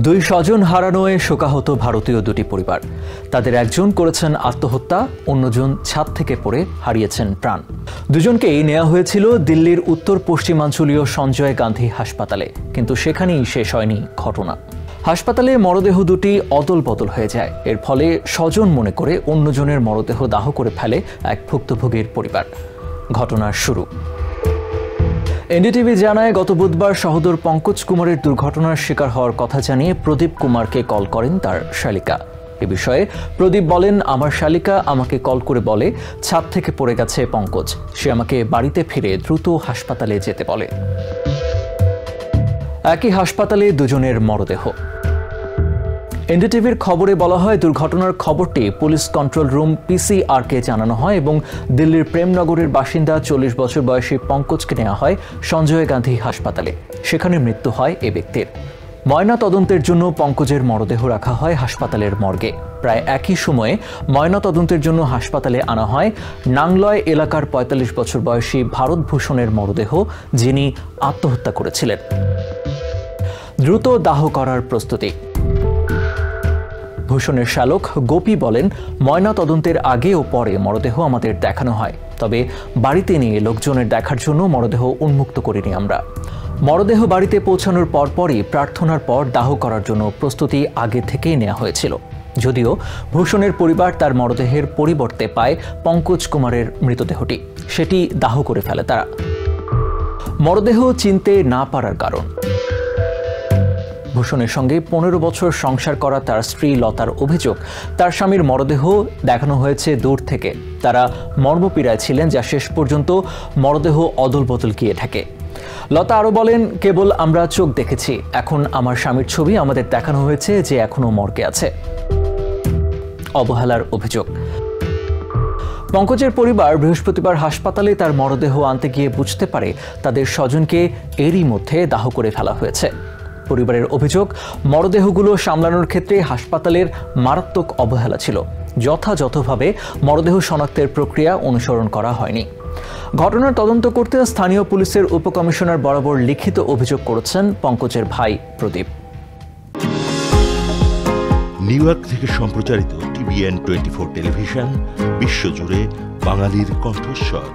দুই স্বজন হারানোয় শোকাহত ভারতীয় দুটি পরিবার। তাদের একজন করেছেন আত্মহত্যা, অন্যজন ছাদ থেকে পড়ে হারিয়েছেন প্রাণ। দুজনকেই নেওয়া হয়েছিল দিল্লির উত্তর পশ্চিমাঞ্চলীয় সঞ্জয় গান্ধী হাসপাতালে, কিন্তু সেখানেই শেষ হয়নি ঘটনা। হাসপাতালে মরদেহ দুটি অদল বদল হয়ে যায়। এর ফলে স্বজন মনে করে অন্যজনের মরদেহ দাহ করে ফেলে এক ভুক্তভোগীর পরিবার। ঘটনার শুরু। এনডিটিভি জানায়, গত বুধবার সহোদর পঙ্কজ কুমারের দুর্ঘটনার শিকার হওয়ার কথা জানিয়ে প্রদীপ কুমারকে কল করেন তার শালিকা। এ বিষয়ে প্রদীপ বলেন, আমার শালিকা আমাকে কল করে বলে ছাদ থেকে পড়ে গেছে পঙ্কজ। সে আমাকে বাড়িতে ফিরে দ্রুত হাসপাতালে যেতে বলে। একই হাসপাতালে দুজনের মরদেহ। এনডিটিভির খবরে বলা হয়, দুর্ঘটনার খবরটি পুলিশ কন্ট্রোল রুম পিসিআরকে জানানো হয় এবং দিল্লির প্রেমনগরের বাসিন্দা 40 বছর বয়সী পঙ্কজকে নেওয়া হয় সঞ্জয় গান্ধী হাসপাতালে। সেখানে মৃত্যু হয় এ ব্যক্তির। ময়না তদন্তের জন্য পঙ্কজের মরদেহ রাখা হয় হাসপাতালের মর্গে। প্রায় একই সময়ে ময়না তদন্তের জন্য হাসপাতালে আনা হয় নাংলয় এলাকার 45 বছর বয়সী ভারত ভূষণের মরদেহ, যিনি আত্মহত্যা করেছিলেন। দ্রুত দাহ করার প্রস্তুতি। ভূষণের শালক গোপী বলেন, ময়না তদন্তের আগে ও পরে মরদেহ আমাদের দেখানো হয়, তবে বাড়িতে নিয়ে লোকজনের দেখার জন্য মরদেহ উন্মুক্ত করিনি আমরা। মরদেহ বাড়িতে পৌঁছানোর পরপরই প্রার্থনার পর দাহ করার জন্য প্রস্তুতি আগে থেকেই নেওয়া হয়েছিল। যদিও ভূষণের পরিবার তার মরদেহের পরিবর্তে পায় পঙ্কজ কুমারের মৃতদেহটি, সেটি দাহ করে ফেলে তারা। মরদেহ চিনতে না পারার কারণ। ভূষণের সঙ্গে 15 বছর সংসার করা তার স্ত্রী লতার অভিযোগ, তার স্বামীর মরদেহ দেখানো হয়েছে দূর থেকে। তারা মর্মপীড়ায় ছিলেন, যা শেষ পর্যন্ত মরদেহ অদল বদল গিয়ে থাকে। লতা আরও বলেন, কেবল আমরা চোখ দেখেছি, এখন আমার স্বামীর ছবি আমাদের দেখানো হয়েছে যে এখনও মর্গে আছে। অবহেলার অভিযোগ। পঙ্কজের পরিবার বৃহস্পতিবার হাসপাতালে তার মরদেহ আনতে গিয়ে বুঝতে পারে তাদের স্বজনকে এরই মধ্যে দাহ করে ফেলা হয়েছে। পরিবারের অভিযোগ, মরদেহগুলো সামলানোর ক্ষেত্রে হাসপাতালের মারাত্মক অবহেলা ছিল। যথাযথভাবে মরদেহ শনাক্তের প্রক্রিয়া অনুসরণ করা হয়নি। ঘটনার তদন্ত করতে স্থানীয় পুলিশের উপকমিশনার বরাবর লিখিত অভিযোগ করেছেন পঙ্কজের ভাই প্রদীপ। নিউ ইয়র্ক থেকে সম্প্রচারিত TVN 24 টেলিভিশন, বিশ্বজুড়ে বাঙালির কণ্ঠস্বর।